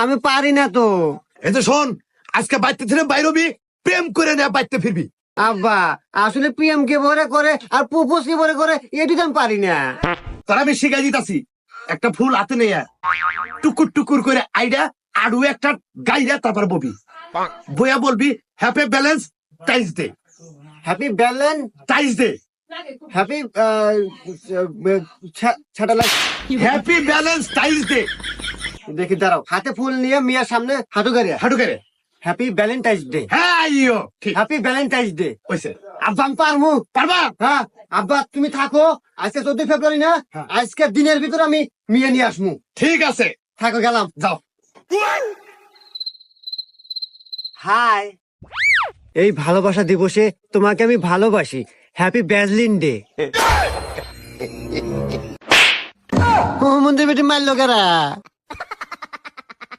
আমি পারি না তো। এই যে শোন, আজকে বাইতে থেকে বাইরবি, প্রেম করে না বাইতে ফিরবি। আব্বা আসলে পিএম কে ভরে করে আর প্রপোজ কে ভরে করে এটি তো আমি পারি না। তোরা আমি শিখাই দিতাছি। একটা ফুল হাতে নেয়া টুকুর টুকুর করে আইডা আরু একটা গাইরা তারপর ববি বইয়া বলবি happy balance ties day. Happy balance ties day, happy satellite. Happy balance ties day. দেখি দাঁড়াও, হাতে ফুল নিয়ে মিয়ার সামনে হাঁটু গাড়িয়া হাঁটু করে। Happy Valentine's day. হ্যাঁ আইও ঠিক হ্যাপি ভ্যালেন্টাইন্স ডে। হইছে। আব্বা আমি পারবো। পারবা? হ্যাঁ আব্বা তুমি থাকো, আজকে 14 ফেব্রুয়ারি না, আজকে দিনের ভিতর আমি মিয়া নিয়ে আসমু। ঠিক আছে, থাকো, গেলাম। যাও। হাই, এই ভালোবাসা দিবসে তোমাকে আমি ভালোবাসি। Happy ব্যাজলিন day. ও মন্দির বেটি মারলো কারা?